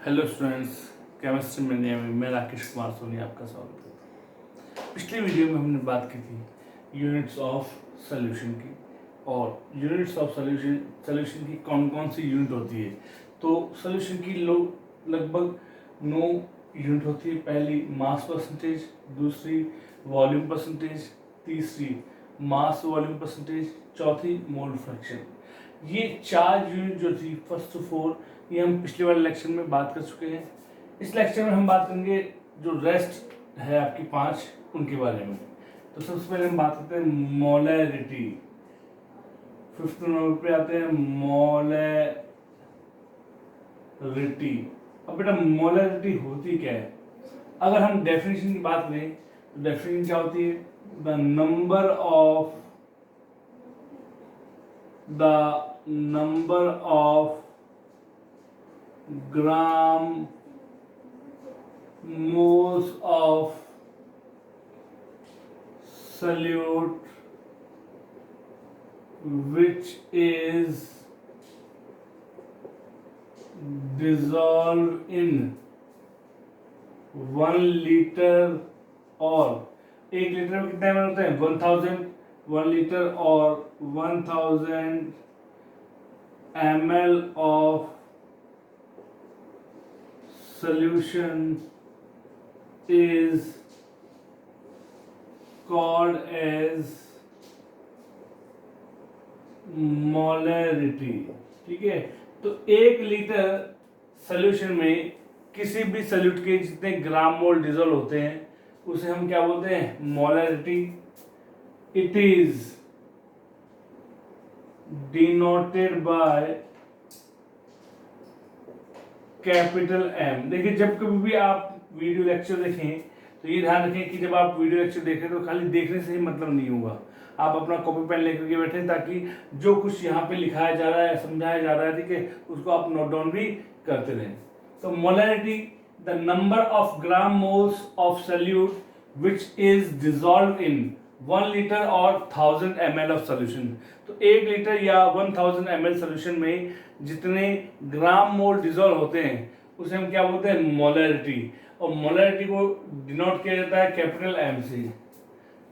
Hello students, chemistry में मैं राकेश कुमार सोनी आपका स्वागत करता हूँ। पिछली वीडियो में हमने बात की थी यूनिट्स ऑफ सॉल्यूशन की, और यूनिट्स ऑफ सॉल्यूशन की कौन कौन सी यूनिट होती है। तो सॉल्यूशन की लगभग 9 यूनिट होती है। पहली मास परसेंटेज, दूसरी वॉल्यूम परसेंटेज, तीसरी मास वॉल्यूम परसेंटेज, चौथी मोल फ्रैक्शन। ये 4 यूनिट जो थी फर्स्ट टू 4, ये हम पिछले वाले लेक्चर में बात कर चुके हैं। इस लेक्चर में हम बात करेंगे जो रेस्ट है आपकी 5, उनके बारे में। तो सबसे पहले हम बात करते हैं मोलैरिटी। 5th नंबर पे आते हैं मोलैरिटी। अब बेटा मोलैरिटी होती क्या है? अगर हम डेफिनेशन की बात करें तो डेफिनेशन क्या होती है? The number of gram moles of solute which is dissolved in 1 liter, और 1 लीटर में कितने ml होते हैं? 1000। 1 लीटर और 1000 ml of solution is called as molarity। ठीक है, तो 1 लीटर सॉल्यूशन में किसी भी सॉल्यूट के जितने ग्राम मोल डिजोल्व होते हैं उसे हम क्या बोलते हैं? Molarity. It is denoted by capital M. देखिए, जब कभी भी आप वीडियो लेक्चर देखें तो ये ध्यान रखें कि जब आप वीडियो लेक्चर देखें तो खाली देखने से ही मतलब नहीं होगा। आप अपना कॉपी पेन लेकर के बैठे ताकि जो कुछ यहाँ पे लिखाया जा रहा है, समझाया जा रहा है, ठीक है, उसको आप नोट डाउन भी करते रहें। तो molarity, the number of gram moles of solute which is dissolve in 1 litre और 1000 ml ऑफ सोल्यूशन। तो 1 लीटर या 1000 ml सोल्यूशन में जितने ग्राम मोल डिजोल्व होते हैं उसे हम क्या बोलते हैं? मोलैरिटी। और मोलैरिटी को डिनोट किया जाता है कैपिटल एम से।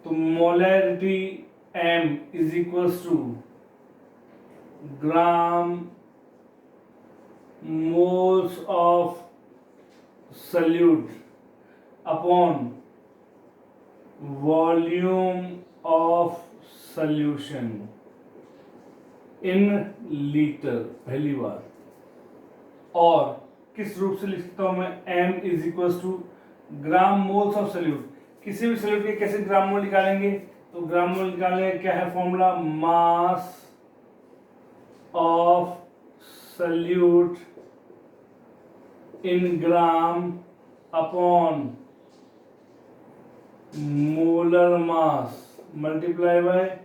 तो molarity M is equals to gram moles of solute upon volume of solution in litre, पहली बार। और किस रूप से लिख सकता हूं मैं? m is equal to gram moles of solute. किसी भी सॉल्यूट के कैसे ग्राम मोल निकालेंगे? तो ग्राम मोल निकालने का क्या है formula? Mass of solute in gram upon molar mass multiply by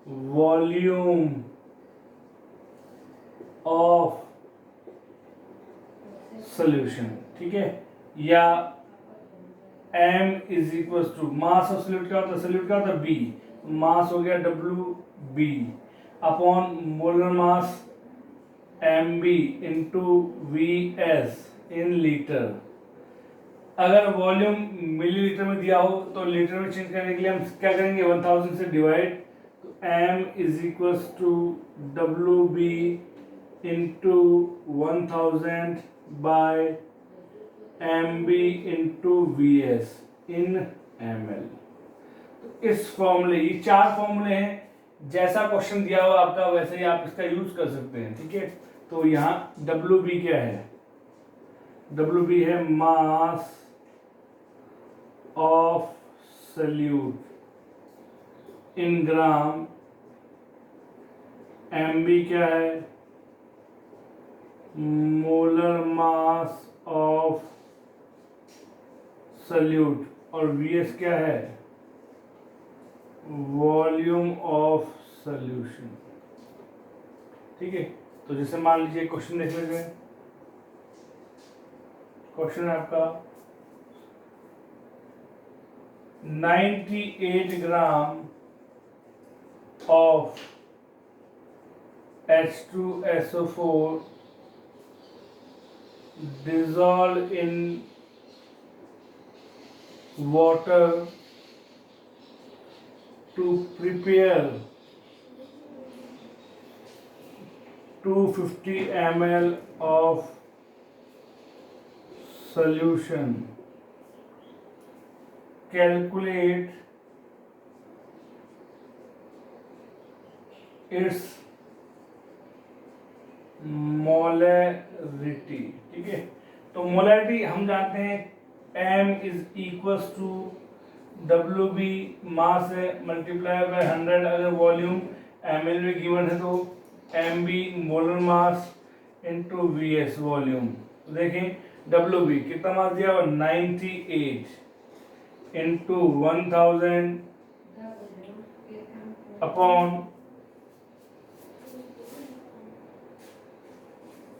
volume of solution. ठीक है, या m is equal to mass of solute क्या होता है? सॉल्यूट क्या होता है? B। मास हो गया WB upon molar mass MB into VS in litre. अगर वॉल्यूम मिलीलीटर में दिया हो तो लीटर में चेंज करने के लिए हम क्या करेंगे? 1000 से डिवाइड। तो m is equal to WB into 1000 by MB into VS in ml। तो इस फॉर्मूले, ये 4 फॉर्मूले हैं। जैसा क्वेश्चन दिया हुआ आपका वैसे ही आप इसका यूज कर सकते हैं। ठीक है, तो यहाँ WB क्या है? WB है मास of solute in gram. MB क्या है? Molar mass of solute. और VS क्या है? Volume of solution. ठीक है, तो जैसे मान लीजिए क्वेश्चन देख लेते हैं। क्वेश्चन है आपका 98 gram of H2SO4 dissolve in water to prepare 250 ml of solution. Calculate its molarity. ठीक है, तो मोलैरिटी हम जानते हैं m is equals to W B, mass है, मल्टीप्लाई बाय 100. अगर वॉल्यूम ml में गिवन है तो M B molar mass into V S volume. तो देखें डब्ल्यू बी कितना मास दिया हुआ 98 इंटू 1000 अपॉन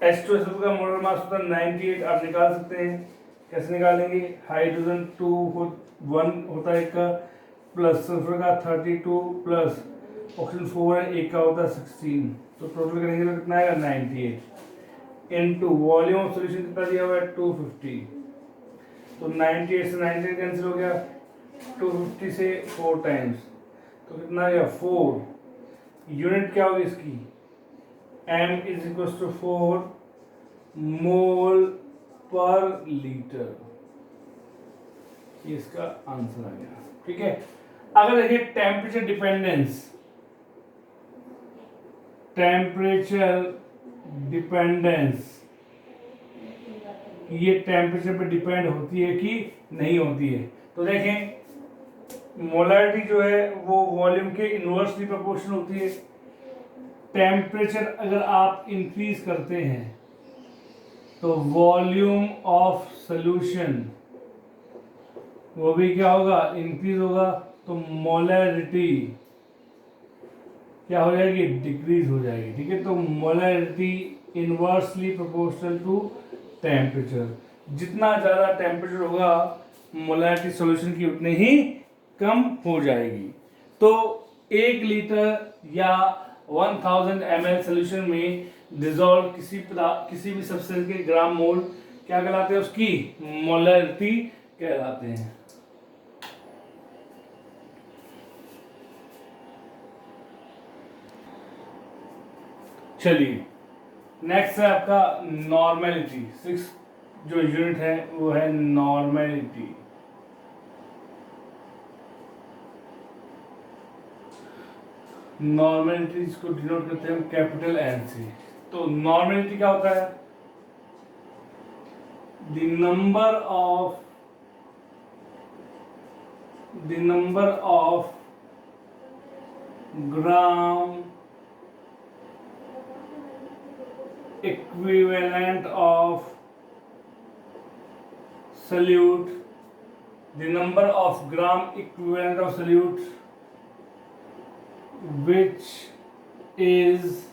H2SO का मोलर मास होता है 98. आप निकाल सकते हैं. कैसे निकालेंगे? हाइड्रोजन 1 होता है एक का, प्लस सल्फर का 32 प्लस ऑक्सीजन 4 है, एक का होता है 16. तो टोटल करेंगे तो कितना आएगा 98 इनटू वॉल्यूम ऑफ सॉल्यूशन कितना दिया हुआ है 250. तो 98 से 98 कैंसिल हो गया, 250 से 4 टाइम्स तो कितना आ गया 4. यूनिट क्या होगी इसकी? m इज इक्वल टू 4 मोल पर लीटर. ये इसका आंसर आ गया. ठीक है, अगर देखिए टेम्परेचर डिपेंडेंस, टेम्परेचर डिपेंडेंस ये टेम्परेचर पे डिपेंड होती है कि नहीं होती है. तो देखें मोलैरिटी जो है वो वॉल्यूम के इनवर्सली प्रोपोर्शनल होती है. टेम्परेचर अगर आप इंक्रीज करते हैं तो वॉल्यूम ऑफ सॉल्यूशन वो भी क्या होगा? इंक्रीज होगा. तो मोलैरिटी क्या हो जाएगी? डिक्रीज हो जाएगी. ठीक है, तो molarity inversely proportional to temperature. जितना ज़्यादा टेम्परेचर होगा मोलैरिटी सॉल्यूशन की उतनी ही कम हो जाएगी. तो 1 लीटर या 1000 ml सॉल्यूशन में डिसॉल्व किसी भी सब्सटेंस के ग्राम मोल क्या कहलाते हैं? उसकी मोलैरिटी कहलाते हैं. चलिए नेक्स्ट है आपका नॉर्मेलिटी. 6 जो यूनिट है वो है नॉर्मेलिटी. नॉर्मेलिटी इसको डिनोट करते हैं कैपिटल एन से. तो नॉर्मेलिटी क्या होता है? The number of gram equivalent of solute, the number of gram equivalent of solute which is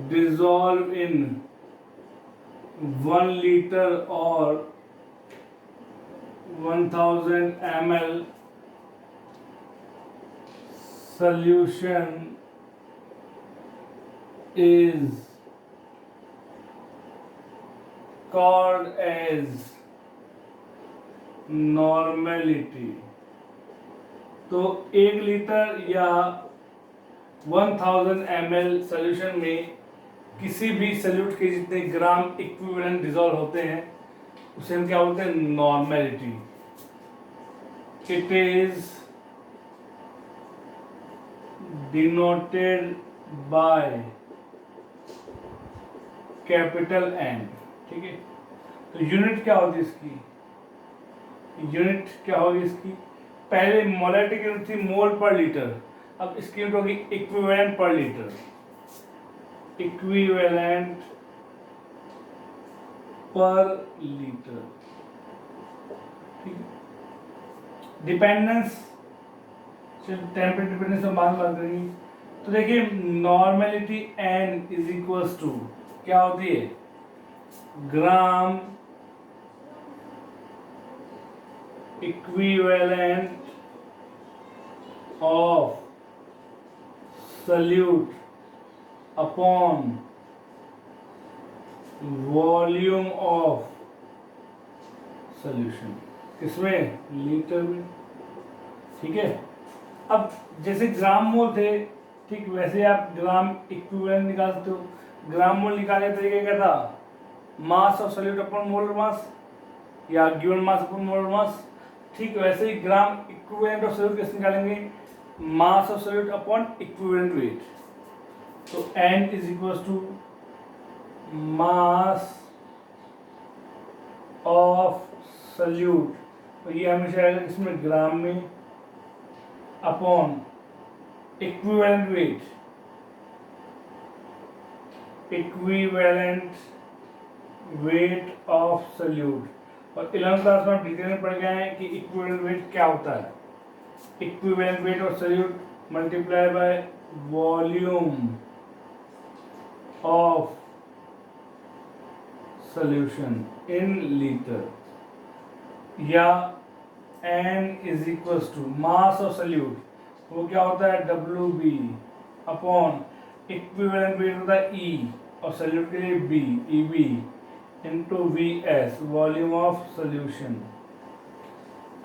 dissolved in 1 liter or 1000 ml solution is called as normality. तो 1 litre या 1000 ml solution में किसी भी सॉल्यूट के जितने ग्राम इक्विवेलेंट डिसॉल्व होते हैं उसे हम क्या बोलते हैं? Normality. It is denoted by capital N. ठीक है, तो यूनिट क्या होगी इसकी? यूनिट क्या होगी इसकी? पहले मोलैरिटी की यूनिट थी मोल पर लीटर, अब इसकी यूनिट होगी इक्विवेलेंट पर लीटर. इक्विवेलेंट पर लीटर. ठीक है, डिपेंडेंस, टेम्परेचर डिपेंडेंस हम बात करेंगे. तो देखिए normality N is equals to क्या होती है? Gram equivalent of solute upon volume of solution, किसमें? लीटर में। ठीक है, अब जैसे ग्राम मोल थे, ठीक वैसे आप ग्राम इक्विवेलेंट निकाल सकते हो। ग्राम मोल निकालने का तरीका क्या था? Mass of solute upon molar mass, या given mass upon molar mass. ठीक वैसे ही ग्राम इक्विवेलेंट ऑफ सॉल्यूट कैसे निकालेंगे? Mass of solute upon equivalent weight. तो N is equal to mass of solute, तो ये हमेशा आएगा इसमें ग्राम में, upon equivalent weight, equivalent weight of solute. और 11th क्लास में आप डिटेल में पढ़ गए हैं कि इक्विवेलेंट वेट क्या होता है। Equivalent weight of solute multiply by volume of solution in litre, या N is equal to mass of solute, वो क्या होता है? WB अपॉन इक्विवेलेंट वेट होता है E, और सॉल्यूट के लिए B, EB into VS, volume of solution.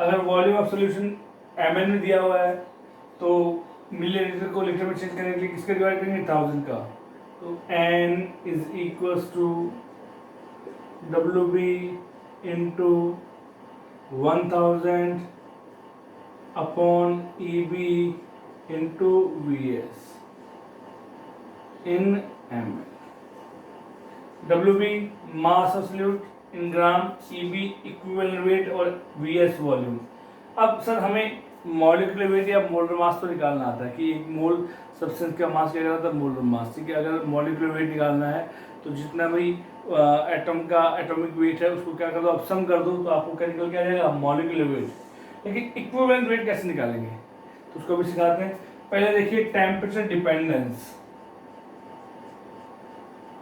अगर वॉल्यूम ऑफ सॉल्यूशन ml में दिया हुआ है तो मिलीलीटर को लीटर में चेंज करने के लिए किसका डिवाइड करेंगे? 1000 का। तो N is equal to WB into 1000 upon EB into VS in ml। WB mass of solute in gram, EB equivalent weight और VS वॉल्यूम। अब सर हमें मॉलिक्यूलर वेट या मोलर मास तो निकालना आता है कि एक मोल सब्सटेंस का मास क्या कहलाता है? Molar mass. ठीक है, अगर मॉलिक्यूलर वेट निकालना है तो जितना भी एटम का एटॉमिक वेट है उसको क्या कर दो, आप सम कर दो, तो आपको क्या निकल के आ जाएगा? Molecular weight. लेकिन इक्विवेलेंट वेट कैसे निकालेंगे तो उसको भी सिखाते हैं। पहले देखिए टेम्परेचर डिपेंडेंस,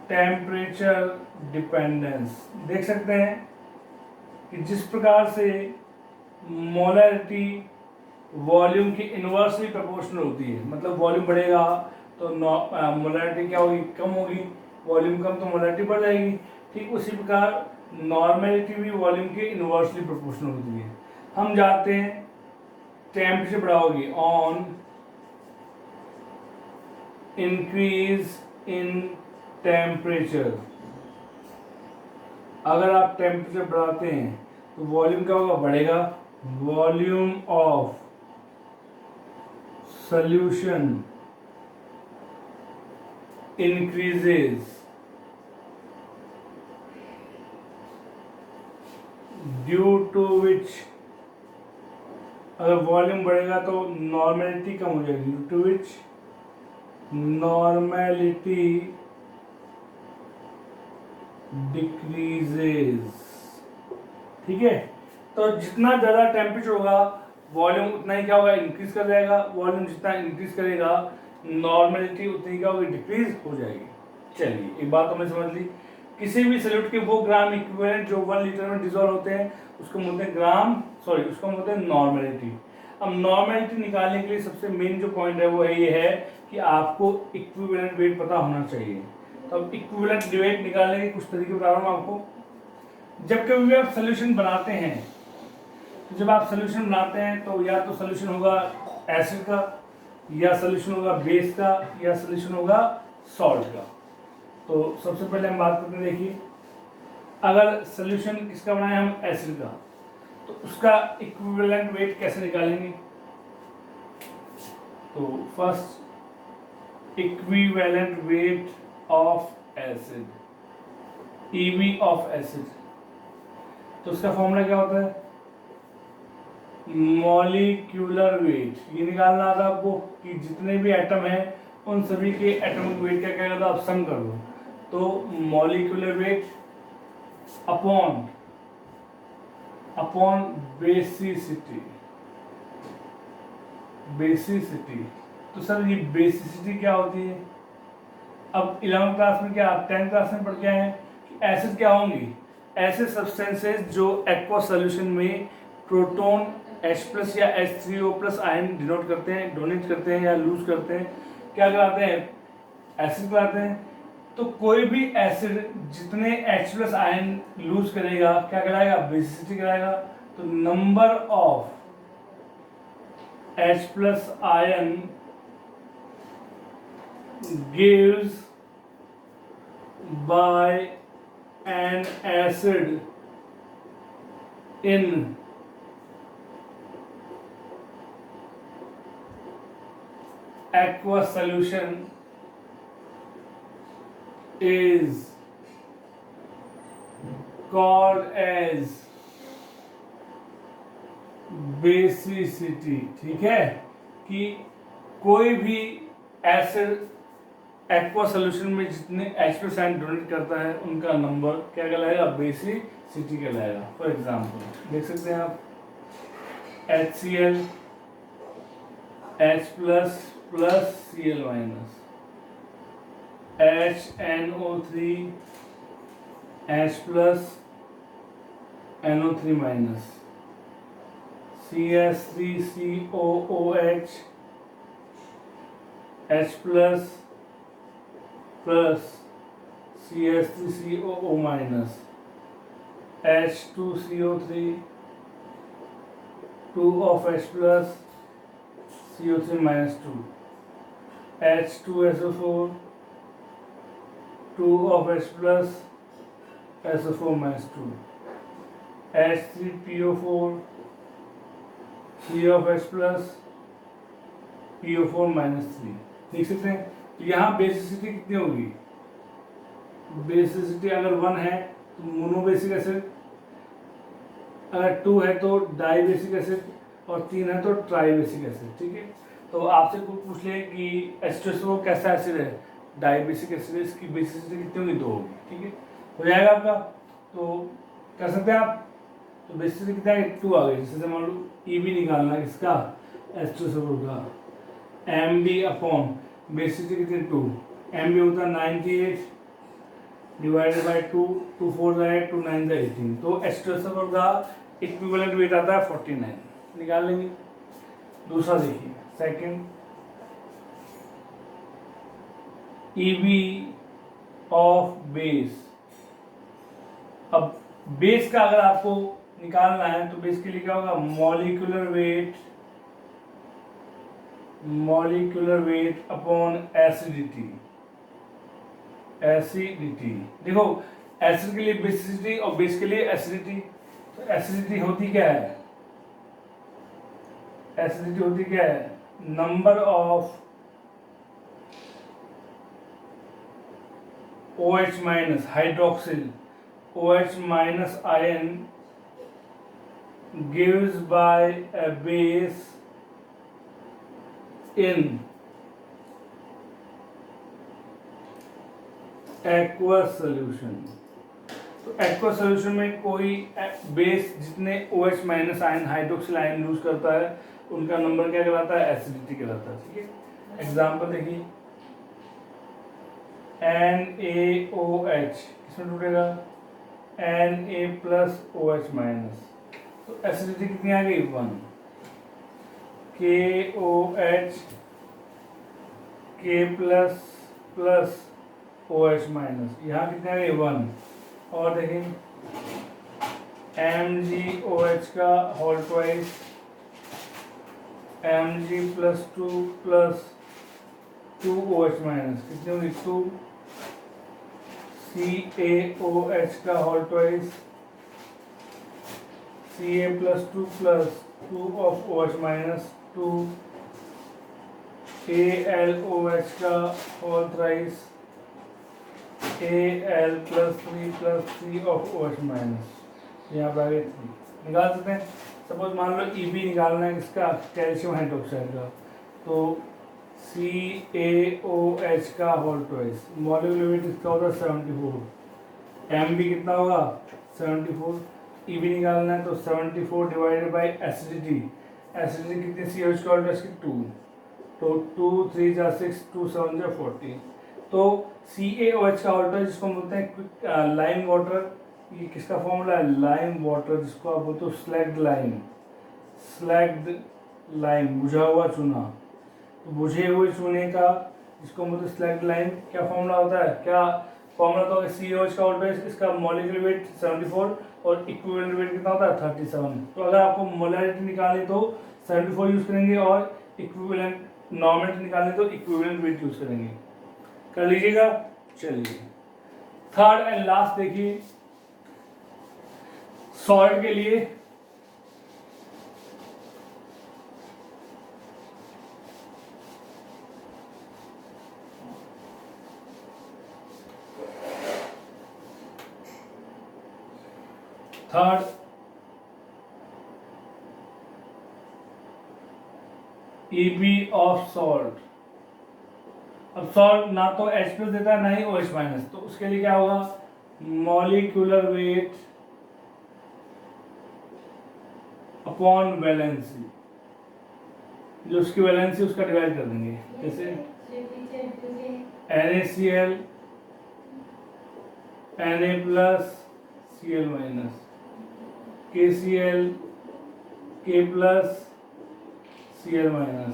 टेम्परेचर डिपेंडेंस देख सकते हैं कि जिस प्रकार से मोलैरिटी वॉल्यूम की इनवर्सली प्रोपोर्शनल होती है, मतलब वॉल्यूम बढ़ेगा तो मोलैरिटी क्या होगी? कम होगी। वॉल्यूम कम तो मोलैरिटी बढ़ जाएगी। ठीक उसी प्रकार नॉर्मेलिटी भी वॉल्यूम के इनवर्सली प्रोपोर्शनल होती है। हम जानते हैं टेम्परेचर बढ़ाओगी ऑन इंक्रीज इन टेम्परेचर। अगर आप टेम्परेचर बढ़ाते हैं तो वॉल्यूम क्या होगा? बढ़ेगा। Volume of solution increases due to which, अगर वॉल्यूम बढ़ेगा तो नॉर्मेलिटी कम हो जाएगी, due to which normality decreases. ठीक है, तो जितना ज़्यादा टेम्परेचर होगा वॉल्यूम उतना ही क्या होगा? इंक्रीज कर जाएगा। वॉल्यूम जितना इंक्रीज करेगा नॉर्मेलिटी उतनी क्या होगी? डिक्रीज हो जाएगी। चलिए एक बात हमने समझ ली, किसी भी सॉल्यूट के वो ग्राम इक्विवेलेंट जो 1 लीटर में डिसॉल्व होते हैं उसको बोलते हैं उसको बोलते हैं नॉर्मेलिटी। अब नॉर्मेलिटी निकालने के लिए सबसे मेन जो पॉइंट है वो ये है कि आपको इक्विवेलेंट वेट पता होना चाहिए। तो अब इक्विवेलेंट वेट निकालने के कुछ तरीके बता रहा हूँ आपको। जब कभी भी आप सोल्यूशन बनाते हैं, तो जब आप सोल्यूशन बनाते हैं तो या तो सोल्यूशन होगा एसिड का, या सोल्यूशन होगा बेस का, या सोल्यूशन होगा सॉल्ट का। तो सबसे पहले हम बात करते हैं, देखिए अगर सोल्यूशन किसका बनाए हम? एसिड का, तो उसका इक्विवेलेंट वेट कैसे निकालेंगे? तो first equivalent weight of acid, EB of acid, तो उसका फॉर्मूला क्या होता है? Molecular weight. ये निकालना आता आपको कि जितने भी एटम हैं उन सभी के एटॉमिक वेट का क्या करता आप सम कर दो। तो मॉलिक्यूलर वेट अपॉन बेसिसिटी। तो सर ये बेसिसिटी क्या होती है? अब 11th क्लास में क्या, 10th क्लास में पढ़ के आए हैं कि एसिड क्या होंगी? ऐसे सब्सटेंसेस जो एक्वा सॉल्यूशन में प्रोटॉन H+ या H3O+ आयन डोनेट करते हैं या लूज करते हैं, क्या कराते हैं? एसिड कहलाते हैं। तो कोई भी एसिड जितने H प्लस आयन लूज करेगा क्या कहलाएगा, बेसिसिटी कहलाएगा। तो number of H plus ion gives by an acid in aqueous solution is called as basicity. ठीक है, कि कोई भी एसिड एक्वा सोल्यूशन में जितने H+ आयन डोनेट करता है उनका नंबर क्या कहलाएगा, बेसिसिटी कहलाएगा। फॉर एग्जांपल देख सकते हैं आप HCl H plus Cl minus, HNO3 H plus NO3 minus, CS3COOH H plus CS3COO minus, H2CO3 2 of H plus CO3 minus 2, H2SO4 2 of H plus SO4 minus 2, H3PO4 3 of H plus PO4 minus 3। देख सकते हैं तो यहाँ basicity कितनी होगी, basicity अगर 1 है तो मोनोबेसिक एसिड, अगर 2 है तो डाई बेसिक एसिड, और 3 है तो ट्राई बेसिक एसिड। ठीक है, तो आपसे कोई पूछ ले कि H2SO कैसा एसिड है, डाई बेसिक एसिड है, इसकी बेसिसिटी कितनी होगी, 2 होगी। ठीक है, हो जाएगा आपका। तो कर सकते हैं आप। तो बेसिसिटी कितना है, 2 आ गई। जैसे मान लो EB निकालना है इसका, H2SO का, MB अपॉन बेसिसिटी कितनी, 2, MB होता है 98 डिवाइडेड बाय 2, 2 4 8, 2 9 18। तो H2SO का इक्विवेलेंट वेट आता है 49, निकाल लेंगे। दूसरा देखिए, सेकंड EB ऑफ बेस। अब बेस का अगर आपको निकालना है तो बेस के लिए क्या होगा, मॉलिक्यूलर वेट अपॉन एसिडिटी। देखो एसिड के लिए बेसिसिटी और बेस के लिए एसिडिटी। तो एसिडिटी होती क्या है, एसिडिटी होती क्या है, number of OH minus hydroxyl OH minus ion gives by a base in aqueous solution। तो aqueous solution में कोई बेस जितने OH minus ion hydroxyl ion use करता है उनका नंबर क्या कहलाता है, एसिडिटी कहलाता है। ठीक है, एग्जांपल देखिए, NaOH किसमें टूटेगा, Na प्लस OH माइनस। तो एसिडिटी कितनी आ गई, 1। KOH K plus OH minus, यहाँ कितने आ गई, 1। और देखें MgOH का whole twice, Mg plus 2OH minus, कितनी होगी, 2। CaOH का whole twice, Ca plus 2 of OH minus 2। AlOH का whole thrice, Al plus 3 of OH minus, यहाँ पर आगे 3 निकाल सकते हैं। सपोज मान लो EB निकालना है इसका, कैल्शियम हाइड्रोक्साइड का, तो CaOH का होल ट्वाइस, मॉलिक्यूलर वेट इसका होगा 74, MB कितना होगा 74, EB निकालना है तो 74 डिवाइडेड बाय एसिडिटी कितनी, COH का होल ट्वाइस की 2, तो 2 3 जा 6, 2 7 जा 14। तो CaOH का होल ट्वाइस जिसको हम बोलते हैं लाइम वाटर, ये किसका फॉर्मूला है, लाइम वाटर, जिसको आप बोलते हो स्लैग्ड लाइम, बुझा हुआ चूना। तो बुझे हुए चूने का इसको मतलब स्लैग लाइन। क्या फॉर्मूला होता है, क्या फॉर्मूला तो COH का आउट इसका मॉलिक्यूलर वेट 74 और इक्विवेलेंट वेट कितना होता है 37। तो अगर आपको मोलैरिटी निकालनी तो 74 यूज करेंगे और इक्विवेलेंट नॉर्मेलिटी निकालनी तो इक्विवेलेंट वेट यूज करेंगे। कर लीजिएगा। चलिए थर्ड एंड लास्ट देखिए सॉल्ट के लिए। Third EB of salt. अब सॉल्ट ना तो H+ देता है ना ही OH-, तो उसके लिए क्या होगा, मॉलिक्यूलर वेट अपॉन वैलेंसी, जो उसकी वैलेंसी उसका डिवाइड कर देंगे। जैसे NaCl Na+, Cl-, KCl K+, Cl-,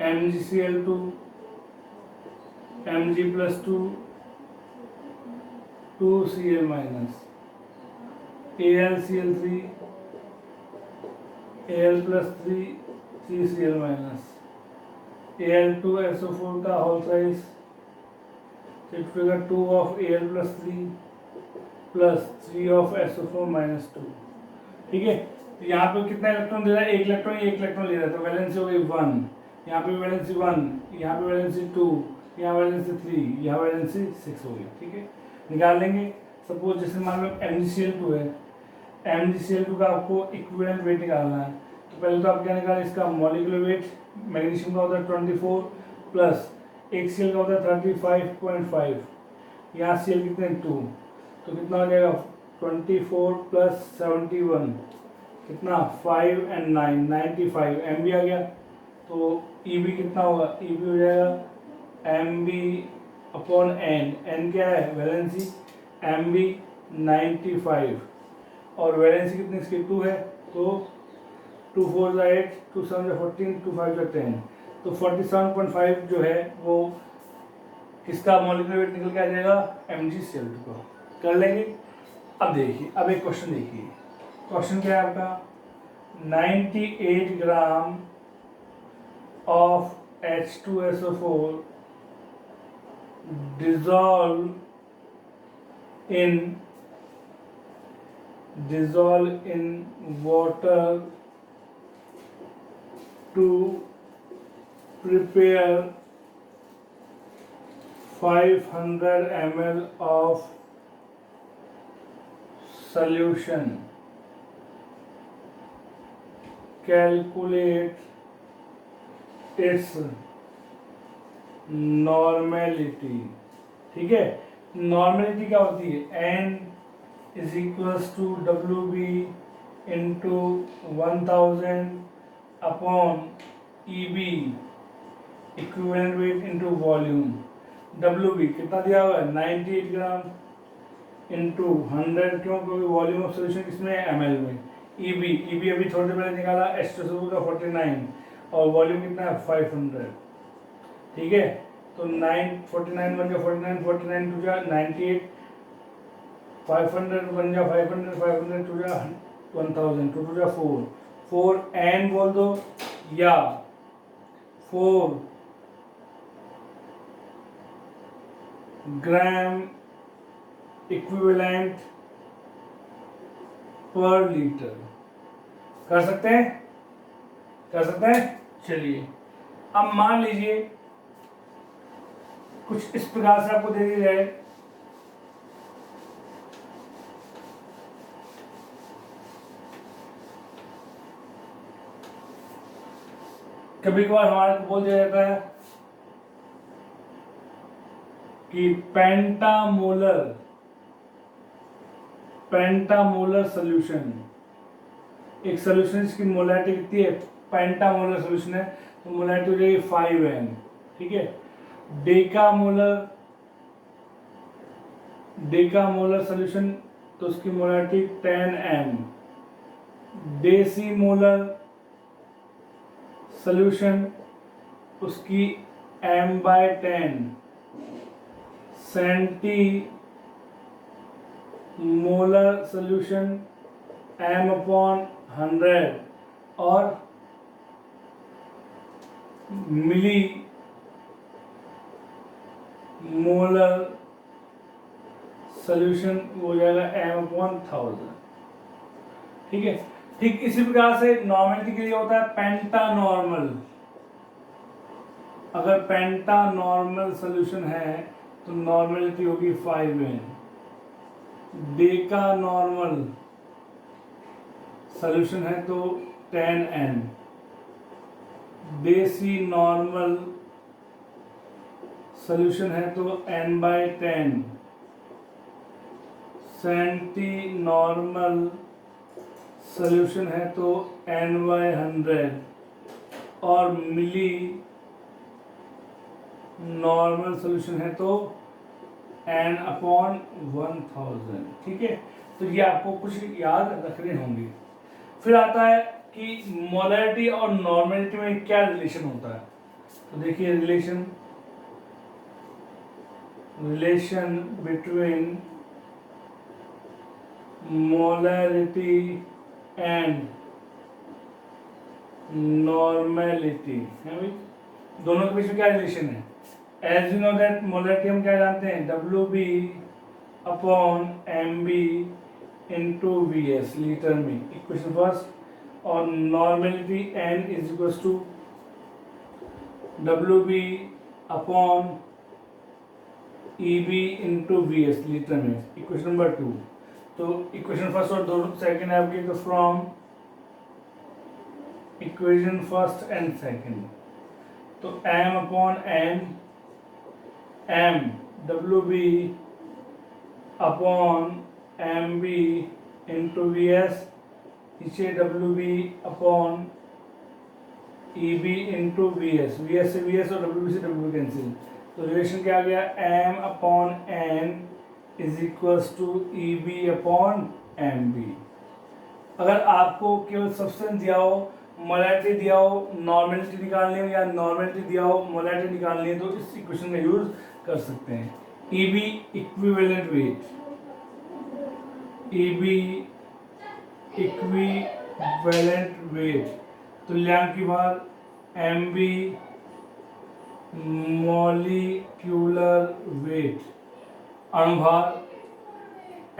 MgCl2 Mg+2 2Cl-, AlCl3 Al+3 3Cl-, Al2SO4 का whole thrice, it figure 2 of Al+3 plus 3 of SO4 - 2। ठीक है, तो यहाँ पे कितना इलेक्ट्रॉन दे रहा है, एक इलेक्ट्रॉन ले रहा है, तो वैलेंसी हो गई 1, यहाँ पे वैलेंसी 1, यहाँ पे वैलेंसी 2, यहाँ वैलेंसी 3, यहाँ वैलेंसी 6 हो गई। ठीक है, निकाल लेंगे। सपोज जैसे मान लो MgCl2 है, MgCl2 का आपको इक्विवेलेंट वेट निकालना है, तो पहले तो आप क्या निकालें, इसका मॉलिक्यूलर वेट मैग्नीशियम का होता है 24 प्लस एक Cl का होता है 35.5, यहाँ Cl कितने 2, तो कितना हो जाएगा 24 प्लस 71 कितना 5 and 9 95 Mb आ गया। तो Eb कितना होगा, Eb हो जाएगा Mb/n, n क्या है वैलेंसी, Mb 95 और वैलेंसी कितनी इसकी 2 है, तो 2 4 8, 2 7 14, 2 5 10, तो 47.5 जो है वो किसका मॉलिक्यूलर वेट निकल के आ जाएगा MgCl2 का। कर लेंगे। अब देखिए, अब एक क्वेश्चन देखिए, क्वेश्चन क्या है आपका, 98 gram of H2SO4 dissolve in water to prepare 500 ml of solution. Calculate its normality। ठीक है, नॉर्मेलिटी क्या होती है, N = WB into 1000 upon EB equivalent weight into volume. WB कितना दिया हुआ है 98 ग्राम इंटू 100, क्यों, क्योंकि वॉल्यूम ऑफ सोल्यूशन किसमें है ml में। EB अभी थोड़ी देर पहले निकाला H2SO4 का 49 और वॉल्यूम कितना है 500। ठीक है, तो 949 बन गया 49, 49 टू जा 98, 500 बन गया 500, 500 टू जा 1000, टू जा 4, 4 n बोल दो या 4 ग्राम इक्विवेलेंट पर लीटर। कर सकते हैं, कर सकते हैं। चलिए अब मान लीजिए कुछ इस प्रकार से आपको दे दिया जाए, कभी कभार हमारे को बोल दिया जाता है कि पेंटामोलर सॉल्यूशन, एक सॉल्यूशन जिसकी मोलैरिटी कितनी है, पेंटामोलर सॉल्यूशन है तो मोलैरिटी हो जाएगी 5n। ठीक है, डेकामोलर सॉल्यूशन तो उसकी मोलैरिटी 10m। डेसीमोलर सॉल्यूशन उसकी m/10 सेंटीमोलर सोल्यूशन m/100 और मिली मोलर सोल्यूशन हो जाएगा m/1000। ठीक है। ठीक इसी प्रकार से नॉर्मलिटी के लिए होता है पेंटानॉर्मल। अगर पेंटानॉर्मल सोल्यूशन है तो नॉर्मलिटी होगी 5n। डेकानॉर्मल सोल्यूशन है तो 10n। डेसी नॉर्मल सोल्यूशन है तो n/10। सेंटी नॉर्मल सोल्यूशन है तो n/100 और मिली नॉर्मल सोल्यूशन है तो n/1000। ठीक है। तो ये आपको कुछ याद रखने होंगे। फिर आता है कि मोलैरिटी और नॉर्मलिटी में क्या रिलेशन होता है। तो देखिए relation between molarity and normality है भाई, दोनों के बीच में क्या रिलेशन है। As you know that molarity हम क्या जानते हैं, WB/MB इंटू VS लीटर में, इक्वेशन फर्स्ट। और normality N is equals to WB/EB into VS litre में, इक्वेशन नंबर 2। तो इक्वेशन फर्स्ट और दोनों सेकंड है आपके, तो from equation first and second, तो m/n m WB/MB into VS, नीचे WB/EB इंटू VS, VS से VS और WB से WB कैंसिल, तो रिलेशन क्या आ गया, m/n is equals to EB/MB। अगर आपको केवल सब्सटेंस दिया हो, मोलैरिटी दिया हो, नॉर्मेलिटी निकालनी हो, या नॉर्मेलिटी दिया हो, मोलैरिटी निकालनी है, तो इस इक्वेशन का यूज कर सकते हैं। EB equivalent weight, EB equivalent weight तुल्यांक की बात, MB मॉलिक्यूलर वेट अणुभार,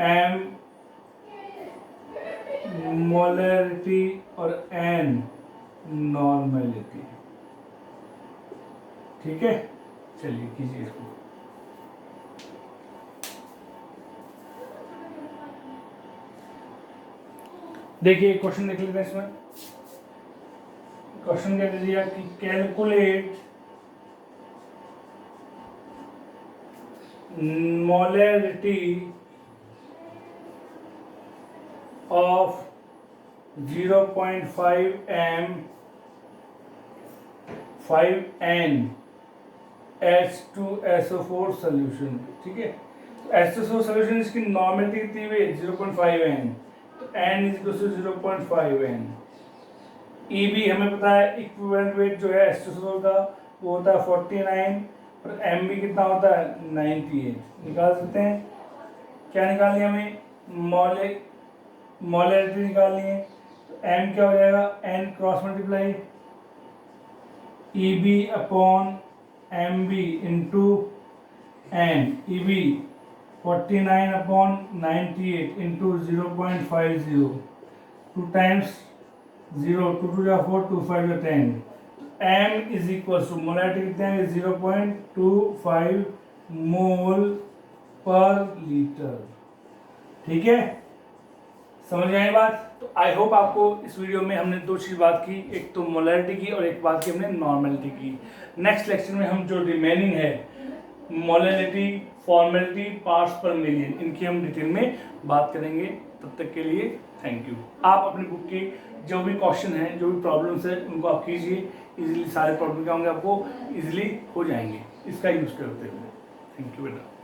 M मोलैरिटी और N नॉर्मेलिटी। ठीक है, चलिए कीजिए इसको। देखिए क्वेश्चन देख लेते हैं। इसमें क्वेश्चन क्या दे दिया कि calculate molarity of 0.5 m 5n H2SO4 solution. ठीक है, H2SO4 सोल्यूशन इसकी नॉर्मेलिटी कितनी हुई, 0.5n, तो n is equal to 0.5n। EB हमें पता है इक्विवेलेंट वेट जो है H2SO4 का वो होता है 49 और MB कितना होता है 98। निकाल सकते हैं, क्या निकालनी है हमें, मोलैरिटी निकालनी है। तो m क्या हो जाएगा, n cross multiply EB/MB into n, EB 49/98 into 0.50, 2 times 0, 2 2 जा 4, 2 5 जा 10। m is equal to molarity कितने हैं, 0.25 मोल पर लीटर। ठीक है, समझ में आई बात। तो आई होप आपको इस वीडियो में हमने दो चीज़ बात की, एक तो मोलैरिटी की और एक बात की हमने नॉर्मेलिटी की। नेक्स्ट लेक्चर में हम जो रिमेनिंग है मोलैरिटी, फॉर्मेलिटी, पार्ट्स पर मिलियन, इनकी हम डिटेल में बात करेंगे। तब तक के लिए थैंक यू। आप अपनी बुक के जो भी क्वेश्चन हैं, जो भी प्रॉब्लम्स हैं, उनको आप कीजिए, इजीली सारे प्रॉब्लम क्या होंगे आपको इजीली हो जाएंगे इसका यूज़ करते हुए। थैंक यू बेटा।